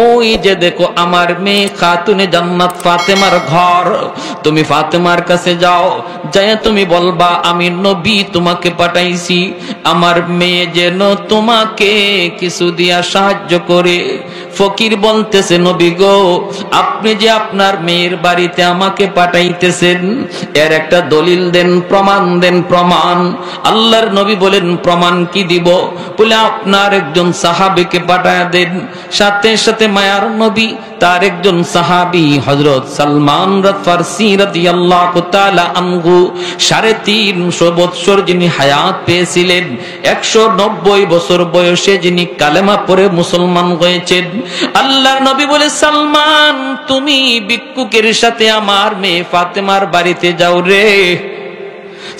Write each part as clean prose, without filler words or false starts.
ওই যে দেখো আমার মেয়ে খাতুনে জান্নাত ফাতেমার ঘর, তুমি ফাতেমার কাছে যাও, যায় তুমি বলবা আমি নবী তোমাকে পাঠাইছি, আমার মেয়ে যেন তোমাকে কিছু দিয়া সাহায্য করে। ফকির বলতেছে নবী গো, আপনি যে আপনার মেয়ের বাড়িতে আমাকে পাঠাইতেছেন এর একটা দলিল দেন, প্রমাণ দেন, প্রমাণ। আল্লাহর নবী বলেন প্রমাণ কি দিব? বলে আপনার একজন সাহাবীকে পাঠায় দেন। সাথে সাথে মায়ার নবী তার একজন সাহাবী হযরত সালমান ফারসি রাদিয়াল্লাহু তাআলা আনহু 350 বছর যিনি হায়াত পেয়েছিলেন, 190 বছর বয়সে যিনি কালেমা পড়ে মুসলমান হয়েছেন। আল্লাহর নবী বলে সালমান তুমি ভিক্ষুকের সাথে আমার মেয়ে ফাতেমার বাড়িতে যাও রে।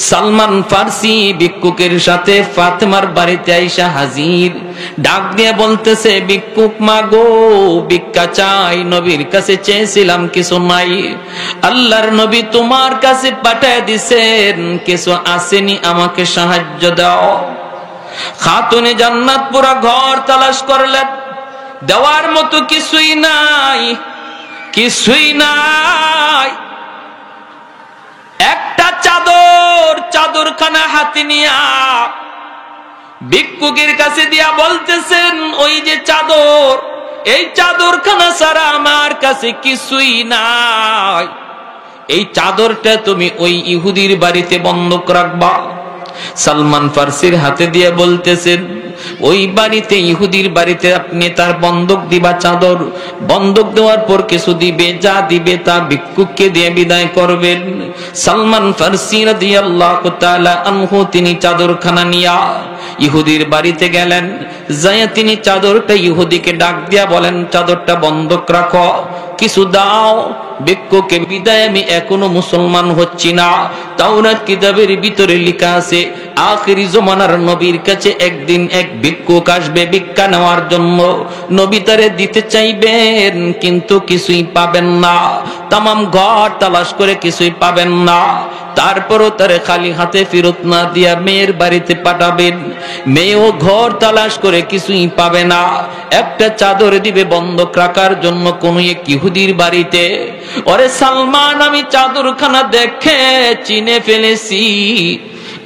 সালমান ফারসি ভিক্ষুকের সাথে ফাতেমার বাড়িতে আইসা হাজির, ডাক দিয়ে বলতেছে ভিক্ষুক মাগো ভিক্ষা চাই, নবীর কাছে চেয়েছিলাম কিছু নাই, আল্লাহর নবী তোমার কাছে পাঠায় দিছেন কিছু আসেনি, আমাকে সাহায্য দাও। খাতুনে জান্নাত পুরা ঘর তালাশ করলেন, দেওয়ার মতো কিছুই নাই, কিছুই নাই। একটা চাদরখানা হাতে নিয়া ভিক্ষুকের কাছে দিয়া বলতেছেন ওই যে চাদর, এই চাদরখানা ছাড়া আমার কাছে কিছুই নাই, এই চাদরটা তুমি ওই ইহুদির বাড়িতে বন্ধক রাখবা। সালমান ফারসির হাতে দিয়ে বলতেছেন ওই বাড়িতে ইহুদির বাড়িতে আপনি তার বন্ধক দিবা চাদর, বন্ধক দেওয়ার পর কিছু দিবে, যা দিবে তা ভিক্ষুককে দিয়ে বিদায় করবেন। সালমান ফারসি রাদিয়াল্লাহু তাআলা আনহু তিনি চাদরখানা নিয়া ইহুদির বাড়িতে গেলেন, যায় তিনি চাদরটা ইহুদিকে ডাক দিয়া বলেন চাদরটা বন্ধক রাখো, কিছু দাও, ভিক্ষুকে বিদায়, আমি এখনো মুসলমান হচ্ছি না। তাওরাত কিতাবের ভিতরে লেখা আছে আখিরি জমানার নবীর কাছে একদিন এক ভিক্ষুক আসবে ভিক্ষা নেওয়ার জন্য, নবী তারে দিতে চাইবেন কিন্তু কিছুই পাবেন না, তামাম ঘর তালাশ করে কিছুই পাবেন না, তারপরও তারে খালি হাতে ফেরত না দিয়া মেয়ের বাড়িতে পাঠাবেন। মেয়েও ঘর তালাশ করে কিছুই পাবে না, একটা চাদর দিবে বন্ধক রাখার জন্য কোন এক ইহুদির বাড়িতে। ওরে সালমান আমি চাদরখানা দেখে চিনে ফেলেছি,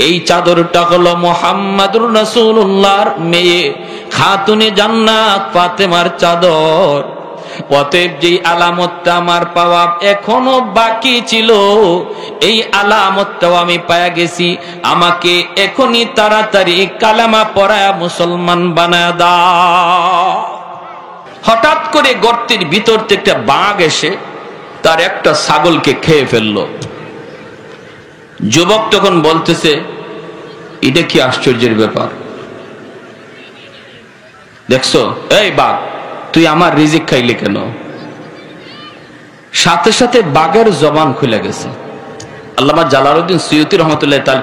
এই চাদরটা হলো মুহাম্মাদুর রাসূলুল্লাহর মেয়ে খাতুনে জান্নাত ফাতেমার চাদর। অতএব যেই আলামতটা আমার পাওয়া এখনো বাকি ছিল, এই আলামতটাও আমি পায়া গেছি, আমাকে এখনই তাড়াতাড়ি কালেমা পড়ায়া মুসলমান বানায় দাও। হঠাৎ করে গর্তের ভিতর থেকে একটা বাঘ এসে তার একটা ছাগলকে খেয়ে ফেললো। যুবক তখন বলতেছে এটা কি আশ্চর্যের ব্যাপার, দেখছো এই বাঘ তুই আমার রিজিক খাইলি কেন? সাথে সাথে বাঘের জবান খুলে গেছে। আল্লামা জালালউদ্দিন সুয়ুতী রহমতুল্লাহ তার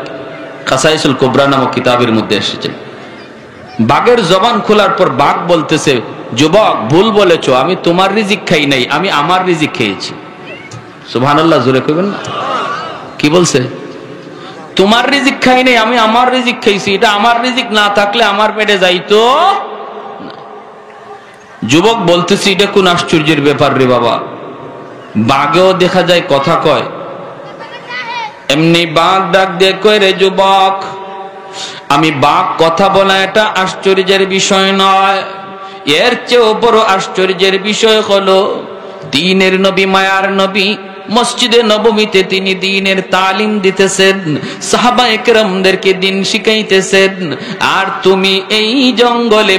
খাসাইসুল কুবরা নামক কিতাবের মধ্যে এসেছে, বাঘের জবান খোলার পর বাঘ বলতেছে যুবক ভুল বলেছো, আমি তোমার রিজিক খাই নাই, আমি আমার রিজিক খেয়েছি। সুবহানাল্লাহ, জোরে কইবেন না। কি বলছে? তোমার রিজিক খাই নাই, আমি আমার রিজিক খাইছি, এটা আমার রিজিক না থাকলে আমার পেটে যাইতো। যুবক বলতেছি এটা কোন আশ্চর্যের ব্যাপার রে বাবা, বাঘেও দেখা যায় কথা কয়। এমনি বাঘ ডাক দিয়ে কয় রে যুবক, আমি বাঘ কথা বলা এটা আশ্চর্যের বিষয় নয়, এর চেয়েও বড় আশ্চর্যের বিষয় হলো দ্বীনের নবী মায়ার নবী মসজিদে নববীতে তিনি দ্বীনের তালিম দিতেছেন, সাহাবায়ে কেরামদেরকে দ্বীন শিখাইতেছেন, আর তুমি এই জঙ্গলে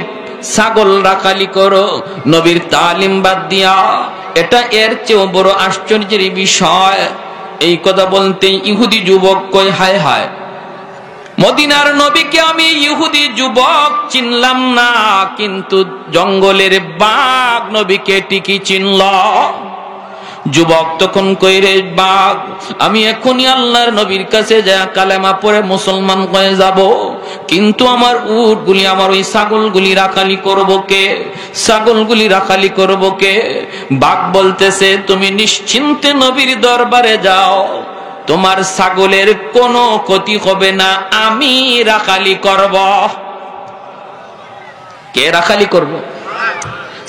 ছাগল রাখালি করো নবীর তালিম বাদ দিয়া, এটা এর চেয়েও বড় আশ্চর্যের বিষয়। এই কথা বলতে ইহুদি যুবক কয় হায় হায়, মদিনার নবীকে আমি ইহুদি যুবক চিনলাম না, কিন্তু জঙ্গলের বাঘ নবীকে ঠিকই চিনল। যুবক তখন কইরে বাঘ আমি এখনই আল্লাহর নবীর কাছে যা কালেমা পড়ে মুসলমান হয়ে যাব, কিন্তু আমার উটগুলি আমার ওই ছাগলগুলি রাখালি করব কে? ছাগলগুলি রাখালি করব কে? বাঘ বলতেছে তুমি নিশ্চিন্তে নবীর দরবারে যাও, তোমার ছাগলের কোনো ক্ষতি হবে না, আমি রাখালি করব। কে রাখালি করব?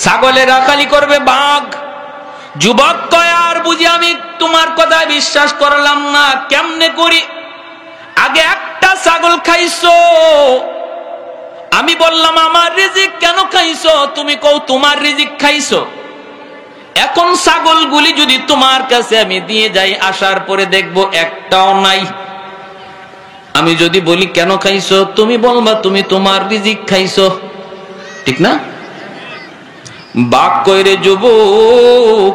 ছাগলের রাখালি করবে বাঘ। যুবক কয় আর বুঝি আমি তোমার কথা বিশ্বাস করলাম না, কেমনে করি? আগে একটা ছাগল খাইছো, আমি বললাম আমার রিজিক কেন খাইছো, তুমি কও তোমার রিজিক খাইছো। এখন ছাগলগুলি যদি তোমার কাছে আমি দিয়ে যাই, আসার পরে দেখবো একটাও নাই। আমি যদি বলি কেন খাইছো, তুমি বলবা তুমি তোমার রিজিক খাইছো, ঠিক না? বাঘ কইরে যুবক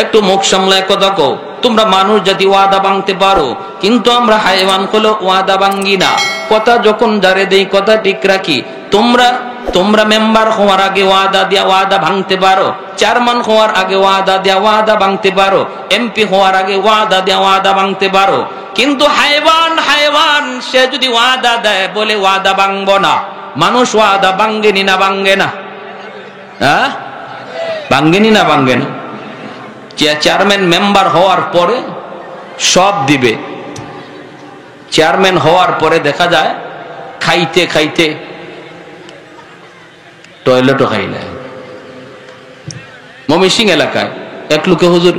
একটু মুখ সামলায় কথা কও। তোমরা মানুষ জাতি ওয়াদা ভাঙতে পারো, কিন্তু আমরা হাইওয়ান হলো ওয়াদা ভাঙ্গি না। কথা যখন যারে দেই কথা ঠিক রাখি। তোমরা মেম্বার হওয়ার আগে ওয়াদা দিয়া ওয়াদা ভাঙতে পারো, চেয়ারম্যান হওয়ার আগে ওয়াদা দিয়া ওয়াদা ভাঙতে পারো, এমপি হওয়ার আগে ওয়াদা দিয়া ওয়াদা ভাঙতে পারো। কিন্তু হাইওয়ান সে যদি ওয়াদা দেয় বলে ওয়াদা ভাঙবো না, মানুষ ওয়াদা ভাঙ্গেনি না ভাঙ্গে না? হ্যাঁ, ভাঙ্গেনি না ভাঙ্গে না? চেয়ারম্যান মেম্বার হওয়ার পরে সব দিবে, চেয়ারম্যান হওয়ার পরে দেখা যায় খাইতে খাইতে টয়লেটও খাইলে। ময়মনসিংহ এলাকায় এক লোকে হুজুর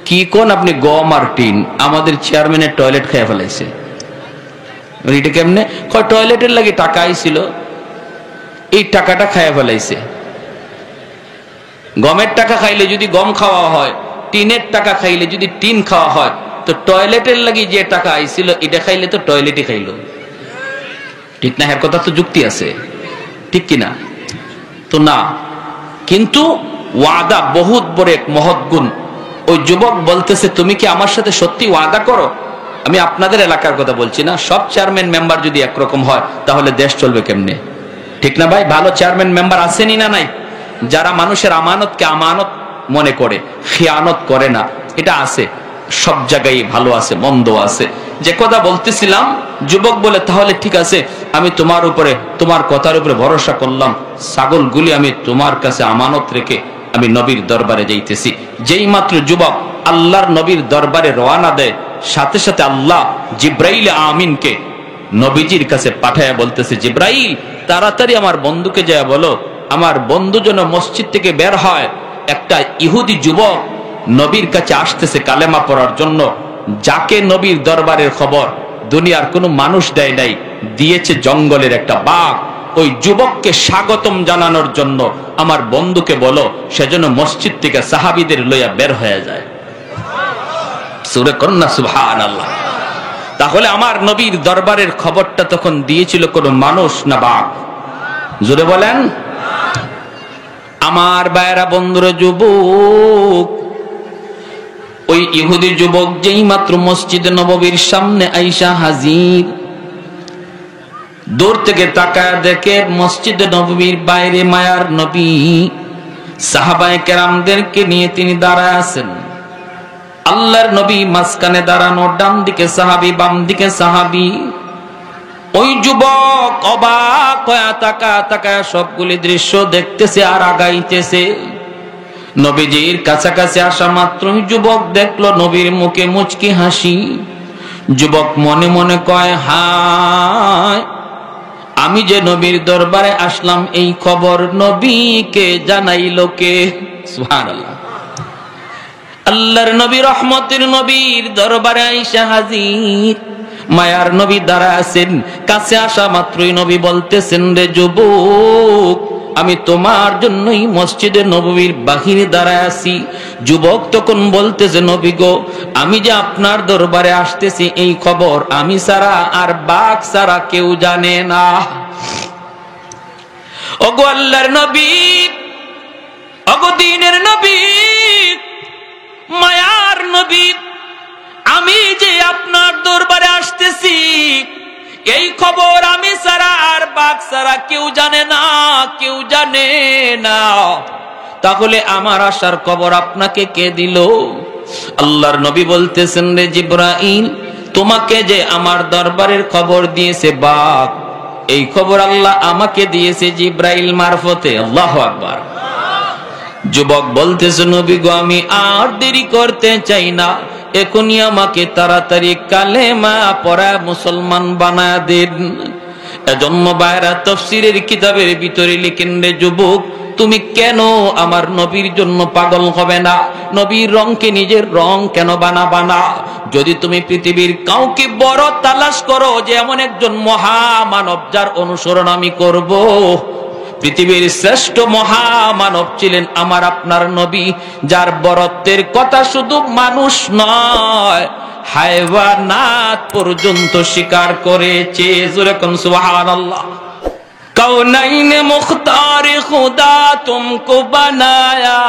কি কোন আপনি গম আর টিন, আমাদের চেয়ারম্যানের টয়লেট খেয়ে ফেলাইছে। এটা কেমনে? টয়লেটের লাগে টাকা আইছিল, এই টাকাটা খেয়ে ফেলাইছে। গমের টাকা খাইলে যদি গম খাওয়া হয়, টিনের টাকা খাইলে যদি টিন খাওয়া হয়, তো টয়লেটের লাগি যে টাকা আইছিল এটা খাইলে তো টয়লেটই খাইল, ঠিক না? এর কথা তো যুক্তি আছে, ঠিক কিনা? তো না, কিন্তু ওয়াদা বহুত বড় এক মহৎ গুণ। ওই যুবক বলতেছে তুমি কি আমার সাথে সত্যি ওয়াদা করো? আমি আপনাদের এলাকার কথা বলছি না, সব চেয়ারম্যান মেম্বার যদি একরকম হয় তাহলে দেশ চলবে কেমনে, ঠিক না ভাই? ভালো চেয়ারম্যান মেম্বার আসেনি না নাই? যারা মানুষের আমানতকে আমানত মনে করে, খেয়ানত করে না, এটা আছে। সব জায়গায় ভালো আছে, মন্দ আছে। যে কথা বলতেছিলাম, যুবক বলে তাহলে ঠিক আছে, আমি তোমার উপরে, তোমার কথার উপরে ভরসা করলাম, ছাগলগুলি আমি তোমার কাছে আমানত রেখে আমি নবীর দরবারে যাইতেছি। যেই মাত্র যুবক আল্লাহর নবীর দরবারে রওনা দেয়, সাথে সাথে আল্লাহ জিব্রাইল আমিনকে নবীজির কাছে পাঠায় বলতেছে, জিব্রাইল তাড়াতাড়ি আমার বন্ধুকে যায় বলো, আমার বন্ধু যেন মসজিদ থেকে বের হয়। একটা ইহুদি যুবক নবীর কাছে আসতেছে কালেমা পড়ার জন্য, যাকে নবীর দরবারের খবর দুনিয়ার কোনো মানুষ দেয় নাই, দিয়েছে জঙ্গলের একটা বাঘ। ওই যুবককে স্বাগতম জানানোর জন্য আমার বন্ধুকে বলো সেজন্য মসজিদ থেকে সাহাবীদের লইয়া বের হয়ে যায়। সূরা কন্যা, সুবহানাল্লাহ। তাহলে আমার নবীর দরবারের খবরটা তখন দিয়েছিল কোনো মানুষ না বাঘ? জোরে বলেন। আমার ভাইরা বন্ধুরা, যুবক ওই ইহুদি যুবক যেই মাত্র মসজিদে নববীর সামনে আইসা হাজির, দূর থেকে তাকায় দেখে মসজিদে নববীর বাইরে মায়ার নবী সাহাবায়ে কেরামদেরকে নিয়ে তিনি দাঁড়ায় আছেন। আল্লাহর নবী মাঝখানে দাঁড়ানো, ডান দিকে সাহাবী, বাম দিকে সাহাবী। ওই যুবক অবাক হয়ে তাকায় সবগুলি দৃশ্য দেখতেছে আর আগাইতেছে। নবীজির কাছাকাছি আসা মাত্রই যুবক দেখলো নবীর মুখে মুচকি হাসি। যুবক মনে মনে কয়, হায়, আমি যে নবীর দরবারে আসলাম এই খবর নবীকে জানাইলো কে? সুবহানাল্লাহ। আল্লাহর নবী, রহমতের নবীর দরবারে আইসা হাজির। মায়ার নবী দাঁড়ায় আছেন। কাছে আসা মাত্রই নবী বলতেছেন, রে যুবক, আমি তোমার জন্যই মসজিদে নববীর বাহিরে দাঁড়ায় আছি। যুবক তখন বলতেছে, নবী গো, আমি যে আপনার দরবারে আসতেছি এই খবর আমি ছাড়া আর বাঘ ছাড়া কেউ জানে না। ওগো আল্লাহর নবী, ওগো দ্বীনের নবী, মায়ার নবী, আমি যে আপনার দরবারে আসতেছি এই খবর আমি ছাড়া আর বাঘ ছাড়া কেউ জানে না, কেউ জানে না। তাহলে আমার আসার খবর আপনাকে কে দিল? আল্লাহর নবী বলতেছেন, রে জিবরাইল, তোমাকে যে আমার দরবারের খবর দিয়েছে বাঘ, এই খবর আল্লাহ আমাকে দিয়েছে জিবরাইল মারফতে। আল্লাহু আকবার। যুবক বলতেছে, নবী গো, আমি আর দেরি করতে চাই না, এখনই আমাকে তাড়াতাড়ি কালেমা পড়া মুসলমান বানায় দেন। এজন্য বাইরা তাফসীরের কিতাবের ভিতরে লিখেন, রে যুবক, তুমি কেন আমার নবীর জন্য পাগল হবে না? নবীর রংকে নিজের রং কেন বানাবা না? যদি তুমি পৃথিবীর কাউকে বড় তালাশ করো যে এমন একজন মহামানব যার অনুসরণ আমি করব, পৃথিবীর শ্রেষ্ঠ মহামানব ছিলেন আমার আপনার নবী, যার বরত্বের কথা শুধু মানুষ নয়, হায়ওয়ানাত পর্যন্ত স্বীকার করেছে। জোরে কোন সুবহানাল্লাহ। कौनैन मुख्तार खुदा तुमको बनाया,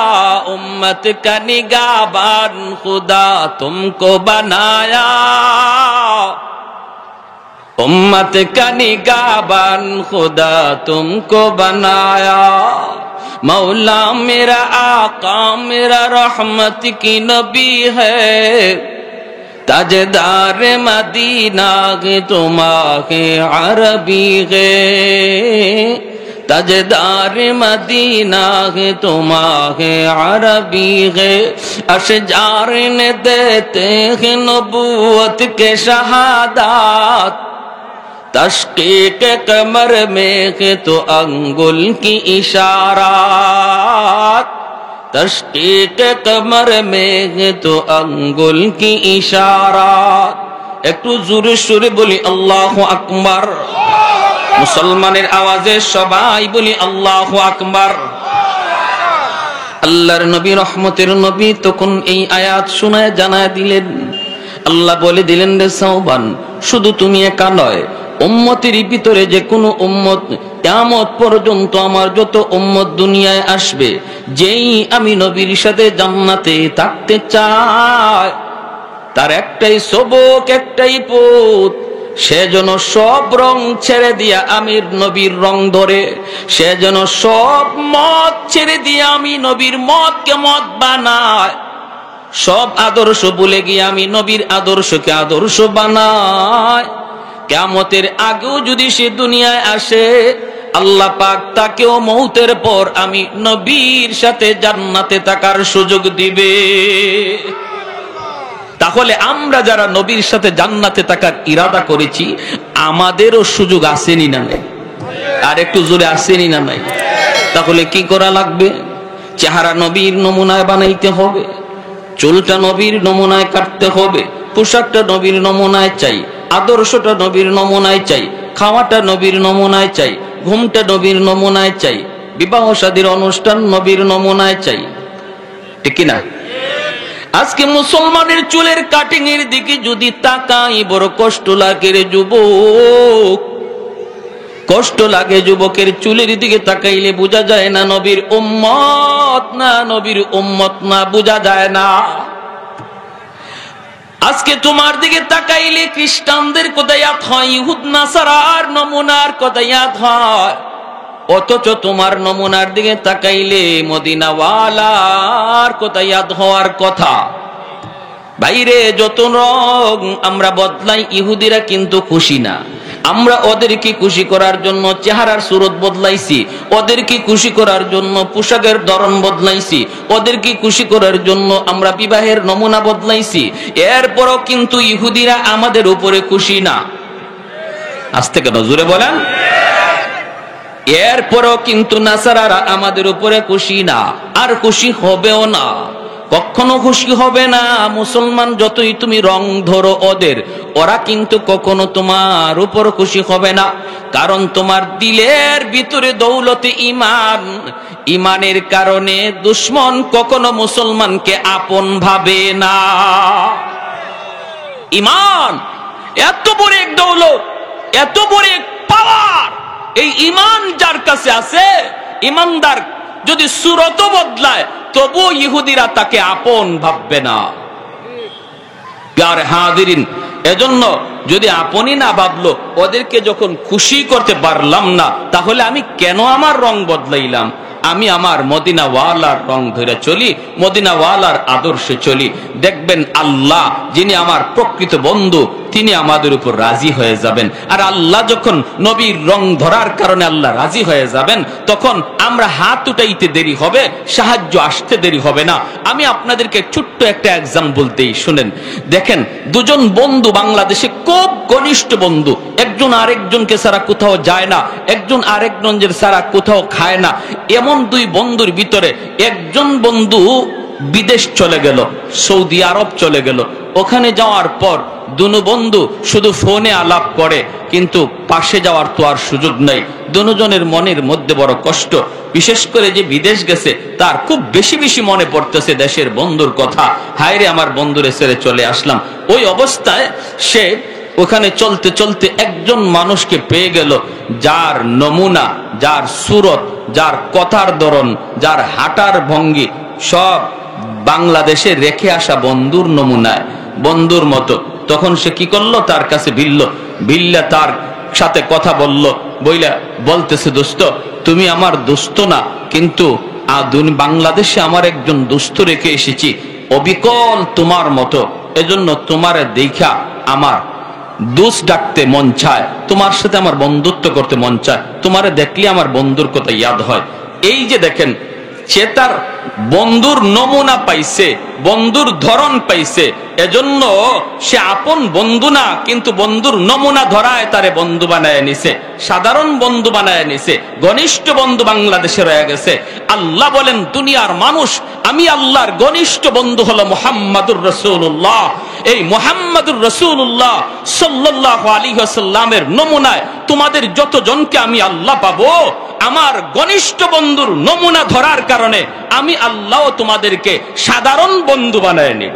उम्मत का निगाहबान खुदा तुमको बनाया, उम्मत का निगाहबान खुदा तुमको बनाया। मौला मेरा आका मेरा रहमत की नबी है, ताजदार मदीना के तुम्हारे अरबी गे, ताजदार मदीना के तुम्हारे अरबी गे। अशजार ने देते हैं नबूवत के शहादात, तशकीक कमर में के तो अंगुल की इशारात, तशकीक कमर में तो अंगुल की इशारात। একটু জোরে সুরে বলি আল্লাহু আকবার। মুসলমানের আওয়াজে সবাই বলি আল্লাহু আকবার। আল্লাহর নবী রহমতের নবী তখন এই আয়াত শোনায় জানায় দিলেন, আল্লাহ বলে দিলেন, রে সাওবান, শুধু তুমি একা নয়, উম্মতের ভিতরে যে কোনো উম্মত কিয়ামত পর্যন্ত আমার যত উম্মত দুনিয়ায় আসবে, যেই আমি নবীর সাথে জান্নাতে থাকতে চায়, তার একটাই সবক, একটাই পথ, সে যেন সব রং ছেড়ে দিয়া আমির নবীর রং ধরে, সে যেন সব মত ছেড়ে দিয়া আমি নবীর মতকে মত বানায়, সব আদর্শ ভুলে গিয়ে আমি নবীর আদর্শকে আদর্শ বানায়। কিয়ামতের আগেও যদি সে দুনিয়ায় আসে, আল্লাহ পাক তাকেও মৌতের পর আমি নবীর সাথে জান্নাতে থাকার সুযোগ দিবে। তাহলে আমরা যারা নবীর সাথে জান্নাতে থাকার ইরাদা করেছি, আমাদেরও সুযোগ আসেনি না নাই? আর একটু জোরে আসেনি না নাই? তাহলে কি করা লাগবে? চেহারা নবীর নমুনায় বানাইতে হবে, চুলটা নবীর নমুনায় কাটতে হবে, পোশাকটা নবীর নমুনায় চাই, আদর্শটা নবীর নমুনায় চাই, খাওয়াটা নবীর নমুনায় চাই, ঘুমটা নবীর নমুনায় চাই, বিবাহ শাদীর অনুষ্ঠান নবীর নমুনায় চাই, ঠিক না? আজকে মুসলমানের চুলের কাটিং এর দিকে যদি তাকাই, বড় কষ্ট লাগে রে যুবক, কষ্ট লাগে যুবকের চুলের দিকে তাকাইলে বোঝা যায় না নবীর উম্মত না, নবীর উম্মত না, বোঝা যায় না। আজকে তোমার দিকে তাকাইলে খ্রিস্টানদের কথা ইয়াদ হয়, ইহুদ নাসারার নমুনার কথা ইয়াদ হয়, অথচ তোমার নমুনার দিকে তাকাইলে মদিনাওয়ালার কথা ইয়াদ হওয়ার কথা। বাইরে যত রং আমরা বদলাই, ইহুদিরা কিন্তু খুশি না। আমরা ওদেরকে খুশি করার জন্য চেহারার সুরত বদলাইছি, ওদেরকে খুশি করার জন্য পোশাকের ধরন বদলাইছি, ওদেরকে খুশি করার জন্য আমরা বিবাহের নমুনা বদলাইছি, এরপরও কিন্তু ইহুদিরা আমাদের উপরে খুশি না। আস্তে কেন, জোরে বলেন। এরপরও কিন্তু নাসারারা আমাদের উপরে খুশি না, আর খুশি হবেও না, কখনো খুশি হবে না। মুসলমান যতই তুমি রং ধরো ওদের, ওরা কিন্তু কখনো তোমার উপর খুশি হবে না, কারণ তোমার দিলের ভিতরে দৌলতে ইমান, ইমানের কারণে দুশ্মন কখনো মুসলমানকে আপন ভাবে না। ইমান এত বড় এক দৌলত, এত বড় এক পাওয়ার, এই ইমান যার কাছে আছে, ইমানদার যদি সুরত বদলায় তবু ইহুদিরা তাকে আপন ভাববে না। প্যারে হাজিরিন, এজন্য যদি আপনই না ভাবলো, ওদেরকে যখন খুশি করতে পারলাম না, তাহলে আমি কেন আমার রং বদলাইলাম? আমি আমার মদিনাওয়ালার রং ধরে চলি, মদিনাওয়ালার আদর্শে চলি। দেখবেন আল্লাহ যিনি আমার প্রকৃত বন্ধু, তিনি আমাদের উপর রাজি হয়ে যাবেন। আর আল্লাহ যখন নবীর রং ধরার কারণে আল্লাহ রাজি হয়ে যাবেন, তখন আমরা হাত উঠাইতে দেরি হবে, সাহায্য আসতে দেরি হবে না। আমি আপনাদেরকে ছোট্ট একটা এক্সাম্পল দেই, শুনেন। দেখেন, দুজন বন্ধু বাংলাদেশে খুব ঘনিষ্ঠ বন্ধু, এক একজন আরেকজনকে ছাড়া কোথাও যায় না, একজন আরেকজনের ছাড়া কোথাও খায় না। এমন দুই বন্ধুর ভিতরে একজন বন্ধু বিদেশ চলে গেল, সৌদি আরব চলে গেল। ওখানে যাওয়ার পর দুনো বন্ধু শুধু ফোনে আলাপ করে, কিন্তু পাশে যাওয়ার তো আর সুযোগ নেই। দুজনের মনের মধ্যে বড় কষ্ট। বিশেষ করে যে বিদেশ গেছে তার খুব বেশি বেশি মনে পড়তেছে দেশের বন্ধুর কথা। হায় রে, আমার বন্ধুরে ছেড়ে চলে আসলাম। ওই অবস্থায় সে ওখানে চলতে চলতে একজন মানুষকে পেয়ে গেল, যার নমুনা, যার সুরত, যার কথার ধরন, যার হাঁটার ভঙ্গি সব বাংলাদেশে রেখে আসা বন্ধুর নমুনায়, বন্ধুর মতো। তখন সে কি করলো, তার কাছে বিল্লা তার সাথে কথা বইলা বলতেছে, দোস্ত তুমি আমার দোস্ত না, কিন্তু বাংলাদেশে আমার একজন দোস্ত রেখে এসেছি, অবিকল তোমার মতো, এজন্য তোমারে দেখা আমার দোষ ডাকতে মন চায়, তোমার সাথে আমার বন্ধুত্ব করতে মন চায়, তোমারে দেখলে আমার বন্ধুর কথা ইয়াদ হয়। এই যে দেখেন, সে তার বন্ধুর নমুনা পাইছে, বন্ধুর ধরন পাইছে, এজন্য সে আপন বন্ধু না, কিন্তু বন্ধুর নমুনা ধরায় তারে বন্ধু বানায় নিছে, সাধারণ বন্ধু বানায় নিছে, ঘনিষ্ঠ বন্ধু বাংলাদেশে রয়ে গেছে। আল্লাহ বলেন, দুনিয়ার মানুষ, আমি আল্লাহর ঘনিষ্ঠ বন্ধু হলো মুহাম্মাদুর রাসূলুল্লাহ। এই মুহাম্মাদুর রাসূলুল্লাহ সাল্লাল্লাহু আলাইহি ওয়াসাল্লামের নমুনায় তোমাদের যতজনকে আমি আল্লাহ পাবো, আমার ঘনিষ্ঠ বন্ধুর নমুনা ধরার কারণে আমি আল্লাহ তোমাদেরকে সাধারণ বন্ধু বানায় নিব।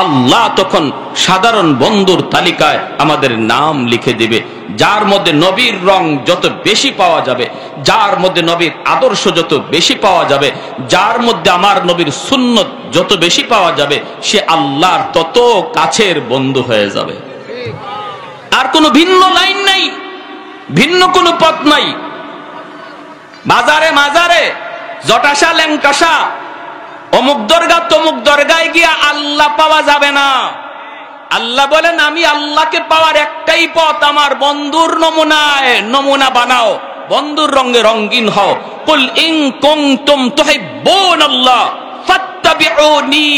আল্লাহ তখন সাধারণ বন্ধুর তালিকায় আমাদের নাম লিখে দিবে, যার মধ্যে নবীর রং যত বেশি পাওয়া যাবে, যার মধ্যে নবীর আদর্শ যত বেশি পাওয়া যাবে, যার মধ্যে আমার নবীর সুন্নত যত বেশি পাওয়া যাবে, সে আল্লাহর তত কাছের বন্ধু হয়ে যাবে। আর কোনো ভিন্ন লাইন নাই, ভিন্ন কোনো পথ নাই। বাজারে মাজারে জটাশা ল্যাংটাশা অমুক দরগা তমুক দরগায় গিয়া আল্লাহ পাওয়া যাবে না। আল্লাহ বলেন, আমি আল্লাহকে পাওয়ার একটাই পথ, আমার বন্ধুর নমুনা বানাও, বন্ধুর রঙে রঙিন হও। কুল ইন কুনতুম তুহিব্বুনাল্লাহ ফাত্তাবিউনি।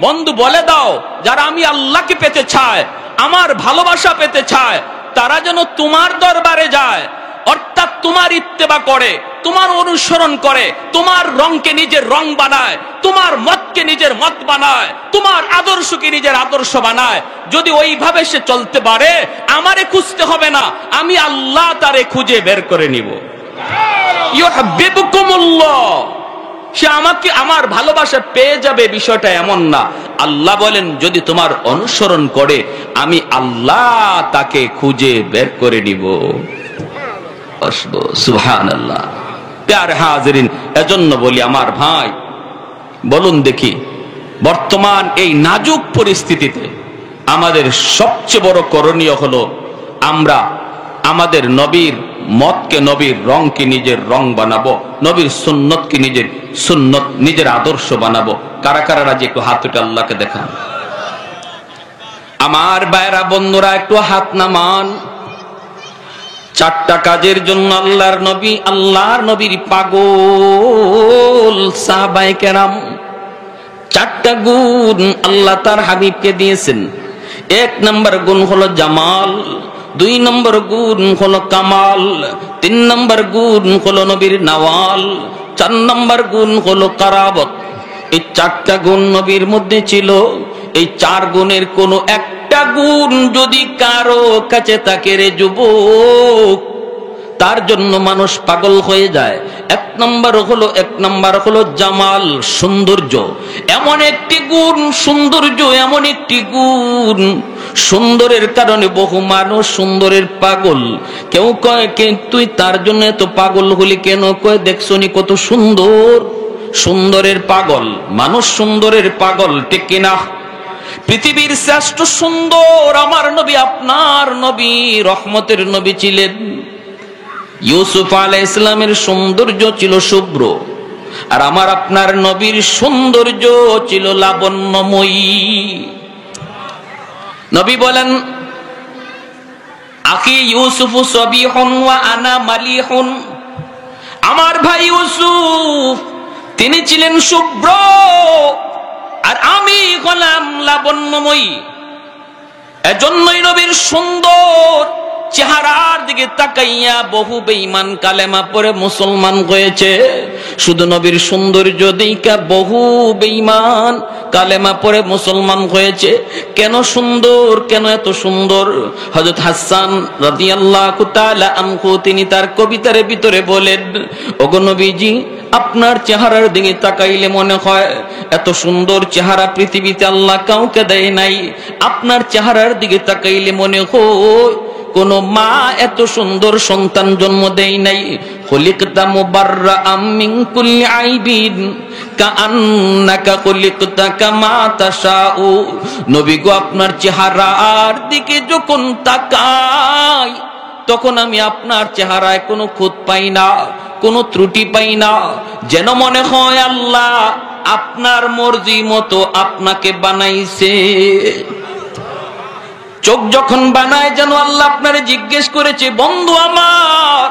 বন্ধু বলে দাও, যারা আমি আল্লাহকে পেতে চায়, আমার ভালোবাসা পেতে চায়, তারা যেন তোমার দরবারে যায়, অর্থাৎ তোমার ইত্তেবা করে, তোমার অনুসরণ করে, তোমার রংকে নিজের রং বানায়, তোমার মতকে নিজের মত বানায়, তোমার আদর্শকে নিজের আদর্শ বানায়। যদি ওইভাবে সে চলতে পারে, আমারে খুঁজতে হবে না, আমি আল্লাহ তারে খুঁজে বের করে নিব। ইউহিব্বুকুমুল্লাহ, সে আমাকে আমার ভালোবাসা পেয়ে যাবে, বিষয়টা এমন না। আল্লাহ বলেন, যদি তোমার অনুসরণ করে, আমি আল্লাহ তাকে খুঁজে বের করে নিব। সুবহানাল্লাহ। প্যারে হাজিরিন, এজন্য বলি আমার ভাই, বলুন দেখি, বর্তমান এই নাজুক পরিস্থিতিতে আমাদের সবচেয়ে বড় করণীয় হলো, আমরা আমাদের নবীর মতকে, নবীর রংকে নিজের রং বানাবো, নবীর সুন্নতকে নিজের সুন্নত, নিজের আদর্শ বানাবো। কারা কারা রাজি একটু হাত উঠে আল্লাহকে দেখান। আমার ভাইরা বন্ধুরা একটু হাত নামান। চারটা কাজের জন্য আল্লাহর নবীর পাগল সাহাবায়ে কেরাম। চারটা গুণ আল্লাহ তার হাবিবকে দিয়েছেন। এক নম্বর গুণ হলো জামাল, দুই নম্বর গুণ হলো কামাল, তিন নম্বর গুণ হলো নবীর নওয়াল, চার নম্বর গুণ হলো কারাবত। এই চারটা গুণ নবীর মধ্যে ছিল। এই চার গুণের কোনো একটা গুণ যদি কারো কাছে থাকে রে যুবক, তার জন্য মানুষ পাগল হয়ে যায়। এক নম্বর হলো জামাল, সৌন্দর্য। এমন একটি গুণ, সৌন্দর্য এমন একটি গুণ, সুন্দরের কারণে বহু মানুষ সুন্দরের পাগল। কেউ কয়, তুই তার জন্য এত পাগল হলি কেন? কয়, দেখছো নি কত সুন্দর, সুন্দরের পাগল মানুষ, সুন্দরের পাগল, ঠিক কিনা? পৃথিবীর শ্রেষ্ঠ সুন্দর আমার নবী, আপনার নবী, রহমতের নবী ছিলেন। ইউসুফ আলাইহিস সালামের সৌন্দর্য ছিল শুভ্র, আর আমার আপনার নবীর সৌন্দর্য ছিল লাবণ্যময়ী। নবী বলেন, আখি ইউসুফ সবিহুন ওয়া আনা মালিহুন। আমার ভাই ইউসুফ, তিনি ছিলেন শুভ্র, আর আমি হলাম লাবণ্যময়ী। এজন্যই নবীর সুন্দর চেহারার দিকে তাকাইয়া বহু বেঈমান কালেমা পড়ে মুসলমান হয়েছে। শুধু নবীর সৌন্দর্য দেইখা বহু বেঈমান কালেমা পড়ে মুসলমান হয়েছে। কেন সুন্দর, কেন এত সুন্দর? হযরত হাসান রাদিয়াল্লাহু তাআলা আনহু তিনি তার কবিতার ভিতরে বলেন, ওগো নবীজি, আপনার চেহারার দিকে তাকাইলে মনে হয় এত সুন্দর চেহারা পৃথিবীতে আল্লাহ কাউকে দেয় নাই। আপনার চেহারার দিকে তাকাইলে মনে হয় কোন মা এত সুন্দর সন্তান জন্ম দেয় নাই। খুলিকতা মুবাররাআম মিন কুল্লি আইবিন কাআন্নাকা খুলিকতা কামা তাশাউ। নবী গো, আপনার চেহারার দিকে যখন তাকাই তখন আমি আপনার চেহারায় কোনো খুঁত পাই না, কোনো ত্রুটি পাই না। যেন মনে হয় আল্লাহ আপনার মর্জি মতো আপনাকে বানাইছে। চোখ যখন বানায় যেন আল্লাহ আপনারে জিজ্ঞেস করেছে, বন্ধু আমার,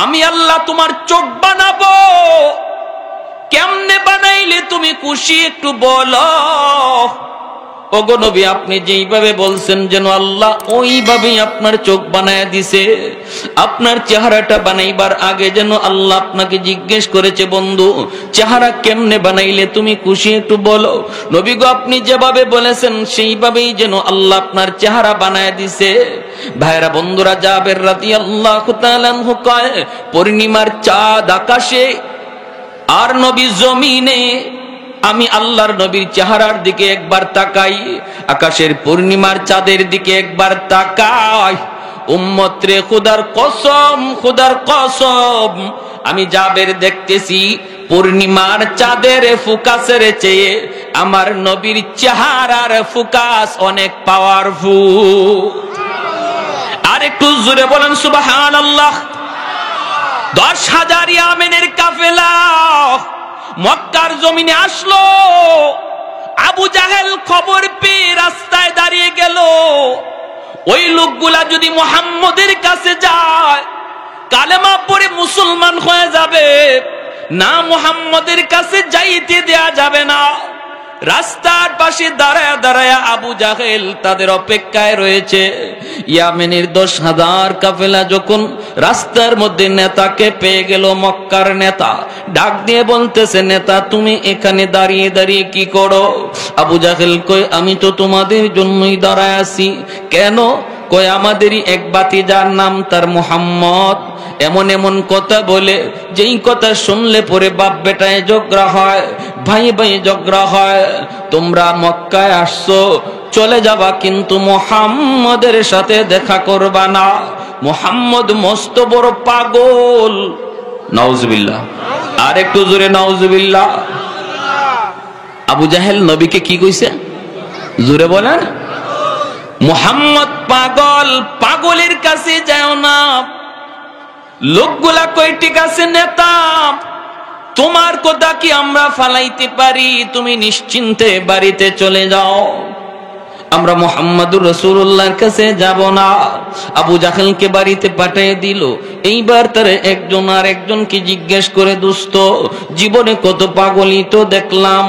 আমি আল্লাহ তোমার চোখ বানাবো, কেমনে বানাইলে তুমি খুশি একটু বলো। ওগো নবী, আপনি যেইভাবে বলছেন যেন আল্লাহ ওইভাবেই আপনার চোখ বানায় দিছে। আপনার চেহারাটা বানাইবার আগে যেন আল্লাহ আপনাকে জিজ্ঞেস করেছে, বন্ধু চেহারা কেমনে বানাইলে তুমি খুশি একটু বলো। নবী গো, আপনি যেভাবে বলেছেন সেইভাবেই যেন আল্লাহ আপনার চেহারা বানায় দিছে। ভাইরা বন্ধুরা, জাবের রাদিয়াল্লাহু তাআলা আনহু কয়, পূর্ণিমার চাঁদ আকাশে আর নবী জমিনে, আমি আল্লাহর নবীর চেহারার দিকে একবার তাকাই, আকাশের পূর্ণিমার চাঁদের দিকে একবার তাকাই। উম্মত রে, খোদার কসম, খোদার কসম, আমি জাবের দেখতেছি পূর্ণিমার চাঁদের ফোকাসের চেয়ে আমার নবীর চেহারার ফোকাস অনেক পাওয়ারফুল। আর একটু জোরে বলেন সুবহানাল্লাহ। 10,000 ইয়ামেনের কাফেলা মক্কার জমিনে আসলো। আবু জাহেল খবর পেয়ে রাস্তায় দাঁড়িয়ে গেল। ওই লোকগুলা যদি মুহাম্মদের কাছে যায় কালেমা পড়ে মুসলমান হয়ে যাবে, না মুহাম্মদের কাছে যাইতে দেয়া যাবে না। রাস্তার পাশে দাঁড়ায় দাঁড়ায় আবু জাহেল তাদের অপেক্ষায় রয়েছে। ইয়ামেনের 10,000 কাফেলা যখন রাস্তার মধ্যে নেতাকে পেয়ে গেল, মক্কার নেতা ডাক দিয়ে বলতেছে, নেতা তুমি এখানে দাঁড়িয়ে দাঁড়িয়ে কি করো? আবু জাহেল কয়, আমি তো তোমাদের জন্যই দাঁড়ায় আছি। কেন? কয়, আমাদেরই এক ভাতিজার নাম তার মুহাম্মদ এমন এমন কথা বলে, যেই কথা শুনলে পরে বাপ বেটায় ঝগড়া হয়, ভাই ভাই ঝগড়া হয়। তোমরা মক্কায় আসছো, চলে যাবা, কিন্তু মুহাম্মদের সাথে দেখা করবা না। মুহাম্মদ মস্ত বড় পাগল। নাউজুবিল্লাহ। আর একটু জোরে নাউজুবিল্লাহ। আবু জাহেল নবীকে কি কইছে? জোরে বলেন। মুহাম্মদ পাগল, পাগলের কাছে যাও না। লোকগুলা কই, ঠিক আছে নেতা, তোমার কথা কি আমরা ফালাইতে পারি? তুমি নিশ্চিন্তে বাড়িতে চলে যাও, আমরা মুহাম্মদুর রাসূলুল্লাহর কাছে যাব না। আবু জাহেলকে বাড়িতে পাঠিয়ে দিল। এইবার তার একজন আর একজনকে জিজ্ঞেস করে, দোস্ত জীবনে কত পাগলই তো দেখলাম,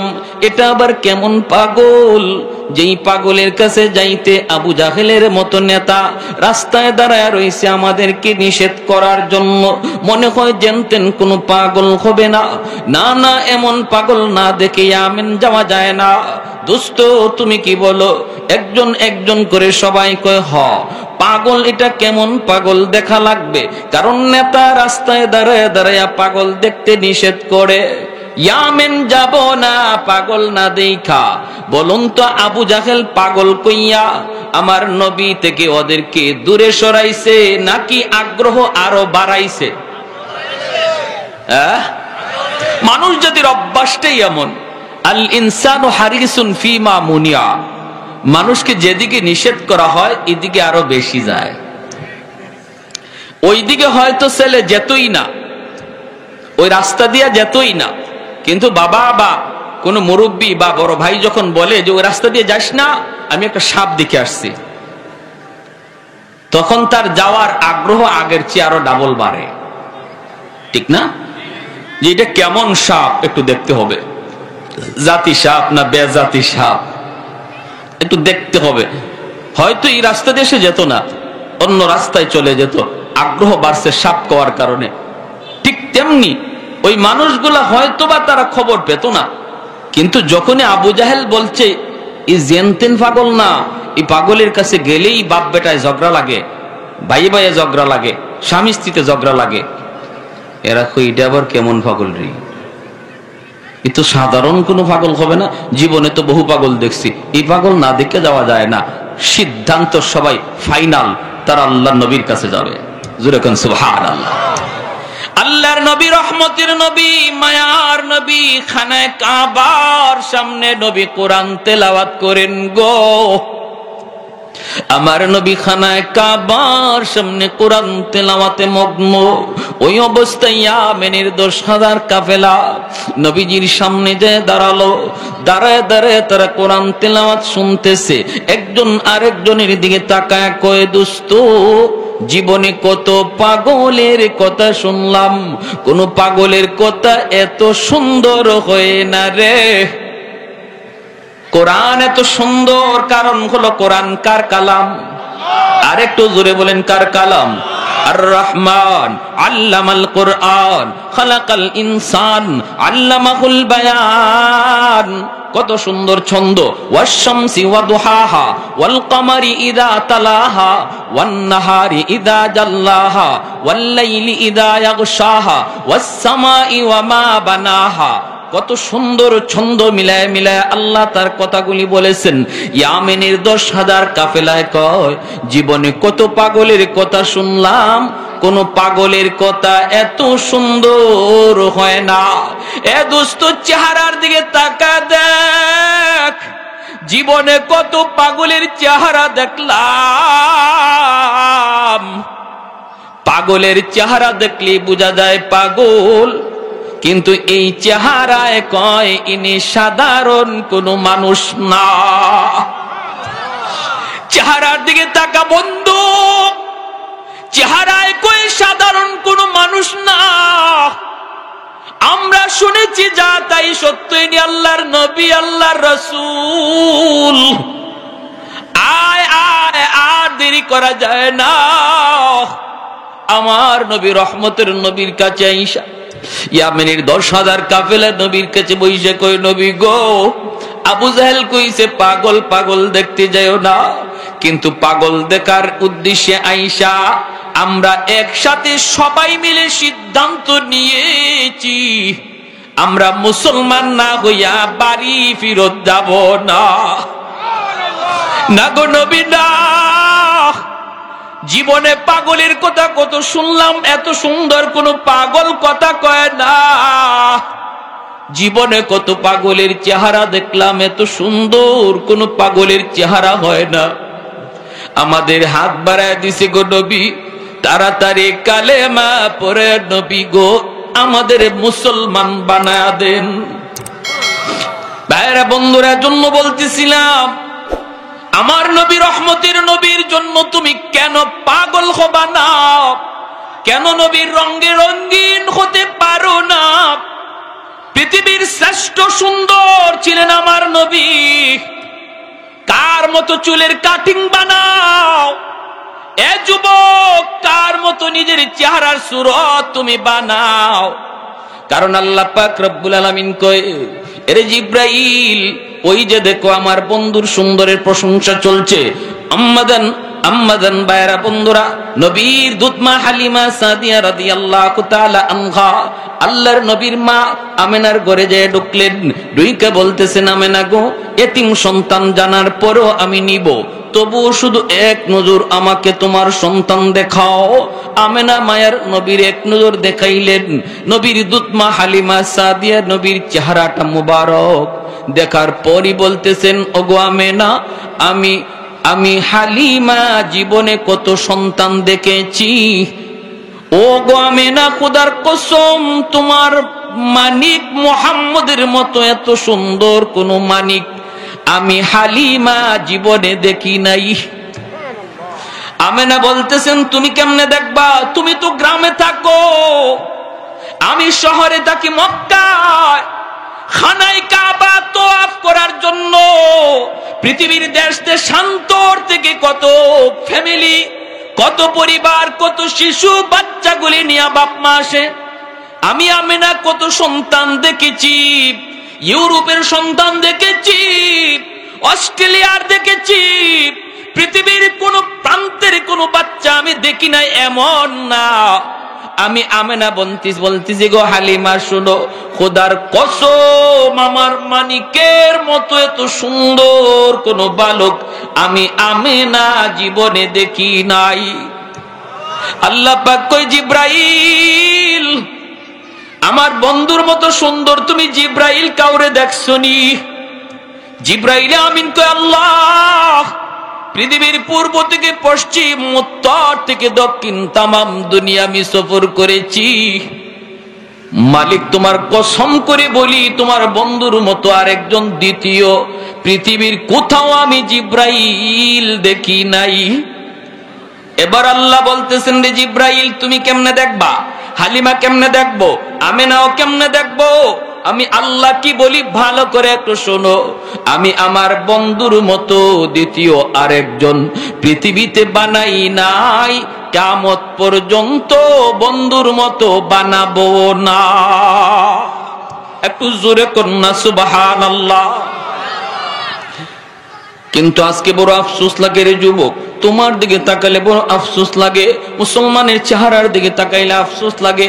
এটা আবার কেমন পাগল? যেই পাগলের কাছে যাইতে আবু জাহেলের মতো নেতা রাস্তায় দাঁড়ায় রয়েছে আমাদেরকে নিষেধ করার জন্য, মনে হয় জেনতেন কোনো পাগল হবে না। না না, এমন পাগল না দেখে ইয়ামেন যাওয়া যায় না। দোস্ত তুমি কি বলো? একজন একজন করে সবাই কয়, হ পাগল। এটা কেমন পাগল দেখা লাগবে, কারণ নেতা রাস্তায় দাঁড়ায় দাঁড়ায় পাগল দেখতে নিষেধ করে। ইয়ামেন যাব না পাগল না দেখা। বলুন তো আবু জাহেল পাগল কইয়া আমার নবী থেকে ওদেরকে দূরে সরাইছে নাকি আগ্রহ আরো বাড়াইছে? মানুষ জাতির অভ্যাসটাই এমন, আল ইনসানু হারিসুন ফিমা মুনিয়া। মানুষকে যেদিকে নিষেধ করা হয় এদিকে আরো বেশি যায়। ওইদিকে হয়তো ছেলে যেতই না, ওই রাস্তা দিয়া যেতই না, কিন্তু বাবা বা কোনো মুরব্বী বা বড় ভাই যখন বলে যে ওই রাস্তা দিয়ে যাস না, আমি একটা সাপ দেখে আসছি, তখন তার যাওয়ার আগ্রহ আগের চেয়ে আরো ডাবল বাড়ে। ঠিক না? যে এটা কেমন সাপ একটু দেখতে হবে, জাতি সাপ না বেজাতি সাপ একটু দেখতে হবে। হয়তো এই রাস্তা দিয়ে সে যেত না, অন্য রাস্তায় চলে যেত, আগ্রহ বাড়ছে সাপ খাওয়ার কারণে। ঠিক তেমনি ওই মানুষগুলা হয়তোবা তারা খবর পেত না, কিন্তু যখনই আবু জাহেল বলছে এই জেনতেন পাগল না, এই পাগলের কাছে গেলেই বাপ বেটায় ঝগড়া লাগে, ভাই ভাইয়ে ঝগড়া লাগে, স্বামী স্ত্রীতে ঝগড়া লাগে, এরা এটা আবার কেমন পাগল রে, এ তো সাধারণ কোনো পাগল হবে না, জীবনে তো বহু পাগল দেখছি, এই পাগল না দেখে যাওয়া যায় না। সিদ্ধান্ত সবাই ফাইনাল, তারা আল্লাহর নবীর কাছে যাবে। জোরে কোন সুবহানাল্লাহ। আল্লাহর নবী, রহমতের নবী, মায়ার নবী, খানায় কাবার সামনে নবী কোরআন তেলাওয়াত করেন গো। আমার নবী খানায় কাবার সামনে কোরআন তেলাওয়াতে মগ্ন। ওই অবস্থায় ইয়ামেনের 10,000 কাফেলা নবীজির সামনে যে দাঁড়ালো, দাঁড়ায় দাঁড়ায় তারা কোরআন তেলাওয়াত শুনতেছে। একজন আরেকজনের দিকে তাকায় কয়, দোস্ত জীবনে কত পাগলের কথা শুনলাম, কোন পাগলের কথা এত সুন্দর হয় না রে। কোরআন এত সুন্দর কারণ হলো কোরআন কার কালাম? আর একটু জোরে বলেন, কার কালাম? আর রহমান আল্লামাল কোরআন খালাকাল ইনসান আল্লামাহুল বায়ান। কত সুন্দর ছন্দ। ওয়াশ-শামসি ওয়া দুহাহা ওয়াল কমারি ইযা তালাহা ওয়ান নাহারি ইযা জাল্লাহা ওয়াল লাইলি ইযা ইয়াগশাহা ওয়াস সামাই ওয়া মা বানাহা। কত সুন্দর ছন্দ মিলায় মিলায় আল্লাহ তার কথাগুলি বলেছেন। ইয়ামেনের 10,000 কাফেলায় কয়, জীবনে কত পাগলের কথা শুনলাম, কোন পাগলের কথা এত সুন্দর হয় না। এ দোস্ত চেহারার দিকে তাকা দেখ, জীবনে কত পাগলের চেহারা দেখলাম। পাগলের চেহারা দেখলে বোঝা যায় পাগল, কিন্তু এই চেহারায় কয় ইনি সাধারণ কোন মানুষ না। চেহারার দিকে তাকা বন্ধু, চেহারায় কয় সাধারণ কোন মানুষ না। আমরা শুনেছি যা তাই সত্য, ইনি আল্লাহর নবী, আল্লাহর রাসূল। আয় আয়, আর দেরি করা যায় না। আমার নবী রহমতের নবীর কাছে আইসা ইয়ামেনের 10,000 কাফেলা নবীর কাছে বইসে কই, নবী গো, আবু জাহেল কইছে পাগল পাগল দেখতে যাও না, কিন্তু পাগল দেখার উদ্দেশ্যে আইসা আমরা একসাথে সবাই মিলে সিদ্ধান্ত নিয়েছি, আমরা মুসলমান না হইয়া বাড়ি ফিরত যাব না। না গো নবী না, জীবনে পাগলের কথা কত শুনলাম, এত সুন্দর কোন পাগল কথা কয় না। জীবনে কত পাগলের চেহারা দেখলাম, এত সুন্দর কোন পাগলের চেহারা হয় না। আমাদের হাত বাড়ায় দিছে গো নবী, তাড়াতাড়ি কালেমা পড়ে নবী গো আমাদের মুসলমান বানায়া দেন। ভাইরা বন্ধুরা, জন্য বলতেছিলাম, আমার নবী রহমতের নবীর জন্য তুমি কেন পাগল হবা না? কেন নবীর রঙে রঙিন হতে পারো না? পৃথিবীর শ্রেষ্ঠ সুন্দর ছিলেন আমার নবী, কার মতো চুলের কাটিং বানাও। এ যুবক, কার মতো নিজের চেহারার সুরত তুমি বানাও। কারণ আল্লাহ পাক রব্বুল আলামিন কয়, এরে জিব্রাইল, ওই যে দেখো আমার বন্ধুর সুন্দরের প্রশংসা চলছে। আম্মাদান বাইরা বন্ধুরা, নবীর দুধ মা হালিমা সাদিয়া রাদিয়াল্লাহু তাআলা আনহা আল্লাহর নবীর মা আমেনার ঘরে যেয়ে ঢুকলেন। ঢুইকা বলতেছেন, আমেনা গো, এতিম সন্তান জানার পরও আমি নিব, তবুও শুধু এক নজর আমাকে তোমার সন্তান দেখাও। আমেনা মায়ার নবীর এক নজর দেখাইলেন। নবীর দুধ মা হালিমা সাদিয়া নবীর চেহারাটা মুবারক দেখার পরই বলতেছেন, ওগো আমেনা, আমি হালিমা জীবনে কত সন্তান দেখেছি। ও গো আমেনা, খোদার কসম, তোমার মানিক মুহাম্মদের মতো এত সুন্দর কোন মানিক আমি হালিমা জীবনে দেখি নাই। আমেনা বলতেছেন, তুমি কেমনে দেখবা? তুমি তো গ্রামে থাকো, আমি শহরে থাকি মক্কায়। খানায় কাবা তওয়াফ করার জন্য পৃথিবীর দেশ দেশান্তর থেকে কত ফ্যামিলি, কত পরিবার, কত শিশু বাচ্চাগুলি নিয়ে বাপ মা আসে। আমি আমিনা কত সন্তান দেখেছি, ইউরোপের সন্তান দেখেছি, অস্ট্রেলিয়ার দেখেছি, পৃথিবীর কোন প্রান্তের কোন বাচ্চা আমি দেখি নাই এমন না। আমি আমেনা বলতেছি গো হালিমা, শুনো, খোদার কসম, আমার মানিকের মতো এত সুন্দর কোন বালক আমি আমেনা জীবনে দেখি নাই। আল্লাহ পাক কয়, জিব্রাইল, আমার বন্ধুর মতো সুন্দর তুমি জিব্রাইল কাউরে দেখছনি? জিব্রাইল আমিন কয়, আল্লাহ, পৃথিবীর পূর্ব থেকে পশ্চিম, উত্তর থেকে দক্ষিণ তামাম দুনিয়া আমি সফর করেছি। মালিক, তোমার কসম করে বলি, তোমার বন্ধুর মতো আরেকজন দ্বিতীয় পৃথিবীর কোথাও আমি জিব্রাইল দেখি নাই। এবার আল্লাহ বলতেছেন, রে জিব্রাইল, তুমি কেমনে দেখবা? হালিমা কেমনে দেখবো? আমেনাও কেমনে দেখবো? আমি আল্লাহ কি বলি ভালো করে একটু শোনো। আমি আমার বন্ধুর মতো দ্বিতীয় আরেকজন পৃথিবীতে বানাই নাই, কিয়ামত পর্যন্ত বন্ধুর মতো বানাবো না। একটু জোরে কন্যা সুবহানাল্লাহ। কিন্তু আজকে বড় আফসোস লাগে রে যুবক, তোমার দিকে তাকালে বড় আফসোস লাগে, মুসলমানের চেহারার দিকে তাকাইলে আফসোস লাগে,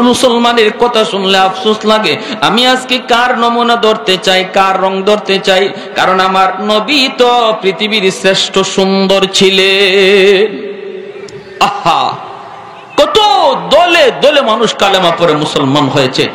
মুসলমানের কথা শুনলে আফসোস লাগে। আমি আজকে কার নমুনা ধরতে চাই, কার রং ধরতে চাই? কারণ আমার নবী তো পৃথিবীর শ্রেষ্ঠ সুন্দর ছিলেন। আহা, কত দলে দলে মানুষ কালেমা পড়ে মুসলমান হয়েছে।